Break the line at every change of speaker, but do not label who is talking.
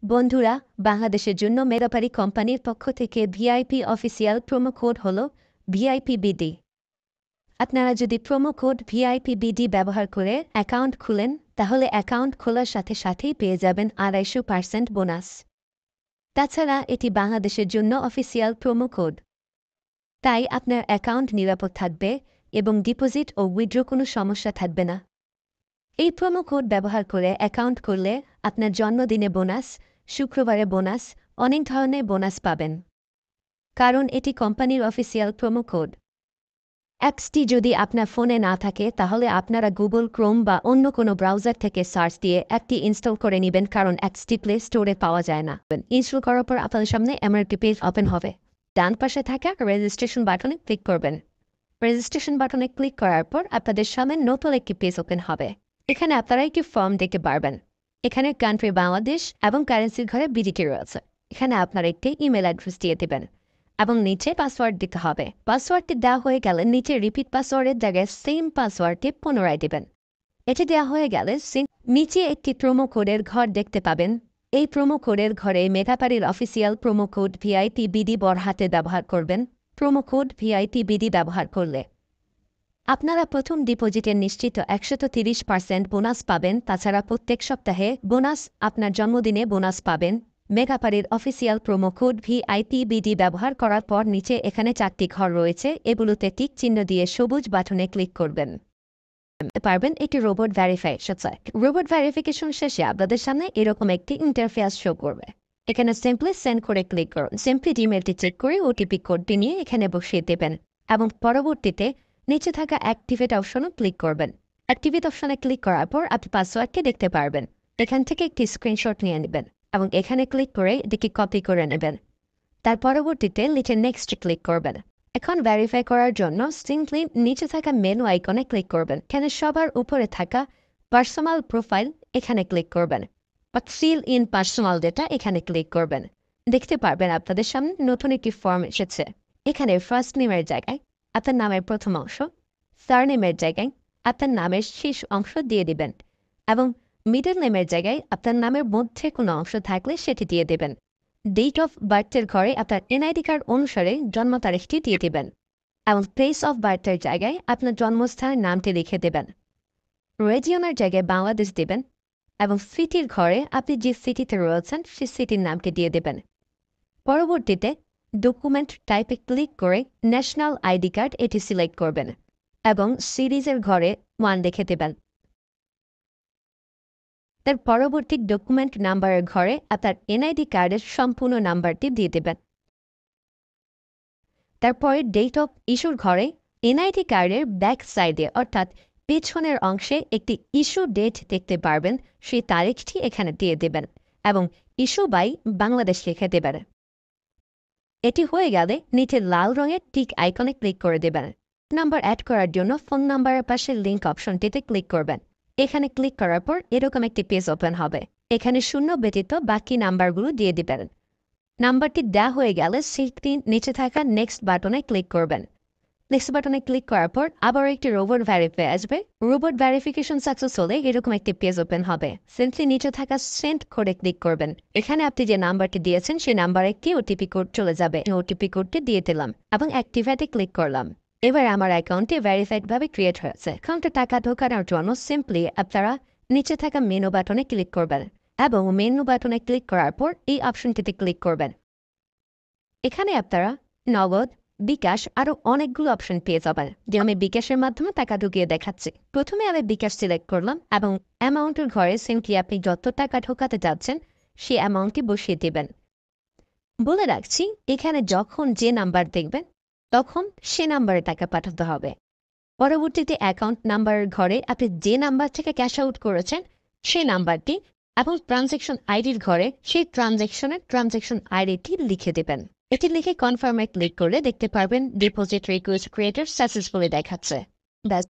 বন্ধুরা, বাংলাদেশের জন্য মেগাপারি কোম্পানির পক্ষ থেকে ভিআইপি অফিসিয়াল প্রোমো কোড হল ভিআইপিবিডি। আপনারা যদি প্রোমো কোড ভিআইপিবিডি ব্যবহার করে অ্যাকাউন্ট খুলেন, তাহলে অ্যাকাউন্ট খোলার সাথে সাথেই পেয়ে যাবেন 250% বোনাস। তাছাড়া এটি বাংলাদেশের জন্য অফিসিয়াল প্রোমো কোড, তাই আপনার অ্যাকাউন্ট নিরাপদ থাকবে এবং ডিপোজিট ও উইথড্র কোনো সমস্যা থাকবে না। এই প্রোমো কোড ব্যবহার করে অ্যাকাউন্ট করলে আপনার জন্মদিনে বোনাস, শুক্রবারে বোনাস, অনেক ধরনের বোনাস পাবেন, কারণ এটি কোম্পানির অফিসিয়াল প্রোমো কোড। অ্যাপসটি যদি আপনার ফোনে না থাকে, তাহলে আপনারা গুগল ক্রোম বা অন্য কোনো ব্রাউজার থেকে সার্চ দিয়ে অ্যাপটি ইনস্টল করে নেবেন, কারণ অ্যাপসটি প্লে স্টোরে পাওয়া যায় না। ইনস্টল করার পর আপনাদের সামনে এমন একটি পেজ ওপেন হবে। ডান পাশে থাকা রেজিস্ট্রেশন বাটনে ক্লিক করবেন। রেজিস্ট্রেশন বাটনে ক্লিক করার পর আপনাদের সামনে নতুন একটি পেজ ওপেন হবে। এখানে আপনারা একটি ফর্ম দেখতে পারবেন। এখানে কান্ট্রি বাংলাদেশ এবং কারেন্সির ঘরে বিডিটি রয়েছে। এখানে আপনারা একটি ইমেল অ্যাড্রেস দিয়ে দেবেন এবং নিচে পাসওয়ার্ড দিতে হবে। পাসওয়ার্ডটি দেওয়া হয়ে গেলে নিচে রিপিট পাসওয়ার্ডের জায়গায় সেম পাসওয়ার্ডটি পুনরায় দেবেন। এটি দেওয়া হয়ে গেলে নিচে একটি প্রোমো কোডের ঘর দেখতে পাবেন। এই প্রোমো কোডের ঘরে মেগাপারির অফিসিয়াল প্রোমো কোড ভিআইপিবিডি বড় হাতে ব্যবহার করবেন। প্রোমো কোড ভিআইপিবিডি ব্যবহার করলে আপনারা প্রথম ডিপোজিটের নিশ্চিত 130% বোনাস পাবেন। তাছাড়া প্রত্যেক সপ্তাহে বোনাস, আপনার জন্মদিনে বোনাস পাবেন। মেগাপারির অফিসিয়াল প্রোমো কোড ভিআইপিবিডি ব্যবহার করার পর নিচে এখানে 4টি ঘর রয়েছে, এগুলোতে টিক চিহ্ন দিয়ে সবুজ বাটনে ক্লিক করবেন। পারবেন এটি রোবট ভেরিফিকেশন। রোবট ভেরিফিকেশন শেষে আপনাদের সামনে এরকম একটি ইন্টারফেস শো করবে। এখানে সিম্পলি সেন্ড করে ক্লিক করুন। সিম্পলি জিমেলটি চেক করে ওটিপি কোডটি নিয়ে এখানে বসিয়ে দেবেন এবং পরবর্তীতে নিচে থাকা অ্যাক্টিভেট অপশনে ক্লিক করবেন। অ্যাক্টিভেট অপশনে ক্লিক করার পর আপনি পাসওয়ার্ডটি দেখতে পারবেন। এখান থেকে একটি স্ক্রিনশট নিয়ে নেবেন এবং এখানে ক্লিক করে এটিকে কপি করে নেবেন। তার পরবর্তীতে নিচে নেক্সট ক্লিক করবেন। এখন ভেরিফাই করার জন্য সিম্পলি নিচে থাকা মেনু আইকনে ক্লিক করবেন। এখানে সবার উপরে থাকা পার্সোনাল প্রোফাইল এখানে ক্লিক করবেন বা ফিল ইন পার্সোনাল ডেটা এখানে ক্লিক করবেন। দেখতে পারবেন আপনাদের সামনে নতুন একটি ফর্ম এসেছে। এখানে ফার্স্ট নেমের জায়গায় আপনার নামের প্রথম অংশ, সারনেমের জায়গায় আপনার নামের শেষ অংশ দিয়ে দিবেন এবং মিডল নেমের জায়গায় আপনার নামের মধ্যে কোনো অংশ থাকলে সেটি দিয়ে দেবেন। ডেট অফ বার্থের ঘরে আপনার এনআইডি কার্ড অনুসারে জন্ম তারিখটি দিয়ে দেবেন এবং প্লেস অফ বার্থের জায়গায় আপনার জন্মস্থানের নামটি লিখে দেবেন। রিজিয়নের জায়গায় বাংলাদেশ দেবেন এবং সিটির ঘরে আপনি যে সিটিতে রয়েছেন সেই সিটির নামটি দিয়ে দেবেন। পরবর্তীতে ডকুমেন্ট টাইপে ক্লিক করে ন্যাশনাল আইডি কার্ড এটি সিলেক্ট করবেন এবং সিরিজের ঘরে 1 লিখে দেবেন। তার পরবর্তী ডকুমেন্ট নাম্বারের ঘরে আপনার এনআইডি কার্ডের সম্পূর্ণ নাম্বারটি দিয়ে দেবেন। তারপরে ডেট অফ ইস্যুর ঘরে এনআইডি কার্ডের ব্যাক সাইডে অর্থাৎ পেছনের অংশে একটি ইস্যু ডেট দেখতে পারবেন, সেই তারিখটি এখানে দিয়ে দেবেন এবং ইস্যু বাই বাংলাদেশ লিখে দেবেন। এটি হয়ে গেলে নিচে লাল রঙের টিক আইকনে ক্লিক করে দেবেন। নাম্বার অ্যাড করার জন্য ফোন নাম্বারের পাশে লিঙ্ক অপশনটিতে ক্লিক করবেন। এখানে ক্লিক করার পর এরকম একটি পেজ ওপেন হবে। এখানে 0 ব্যতীত বাকি নাম্বারগুলো দিয়ে দিবেন। নাম্বারটি দেওয়া হয়ে গেলে সেটি নিচে থাকা নেক্সট বাটনে ক্লিক করবেন। নেক্সট বাটনে ক্লিক করার পর আবার একটি রোবট ভেরিফাই আসবে। রোবট ভেরিফিকেশন সাকসেস হলে এরকম একটি পেজ ওপেন হবে। সিম্পলি নিচে থাকা সেন্ড কোডে ক্লিক করবেন। এখানে আপনি যে নাম্বারটি দিয়েছেন সেই নাম্বারে একটি ওটিপি কোড চলে যাবে। ওটিপি কোডটি দিয়ে দিলাম এবং অ্যাক্টিভেটে ক্লিক করলাম। এবার আমার অ্যাকাউন্টে ভেরিফাইডভাবে ক্রিয়েট হয়েছে। অ্যাকাউন্টে টাকা ঢোকানোর জন্য সিম্পলি আপনারা নিচে থাকা মেনু বাটনে ক্লিক করবেন এবং মেনু বাটনে ক্লিক করার পর এই অপশনটিতে ক্লিক করবেন। এখানে আপনারা নগদ, বিকাশ আরও অনেকগুলো অপশন পেয়ে যাবেন। যে আমি বিকাশের মাধ্যমে টাকা ঢুকিয়ে দেখাচ্ছি। প্রথমে আমি বিকাশ সিলেক্ট করলাম এবং অ্যামাউন্টের ঘরে সিম্পলি আপনি যত টাকা ঢোকাতে যাচ্ছেন সেই অ্যামাউন্টটি বসিয়ে দেবেন। বলে রাখছি, এখানে যখন যে নাম্বার দেখবেন তখন সে নাম্বারে টাকা পাঠাতে হবে। পরবর্তীতে অ্যাকাউন্ট নাম্বারের ঘরে আপনি যে নাম্বার থেকে ক্যাশ আউট করেছেন সেই নাম্বারটি এবং ট্রানজ্যাকশন আইডির ঘরে সেই ট্রানজ্যাকশন আইডিটি লিখে দেবেন। এটি লিখে কনফার্মে ক্লিক করলে দেখতে পারবেন ডিপোজিট রিকোয়েস্ট ক্রিয়েটেড সাকসেসফুলি দেখাচ্ছে। ব্যাস,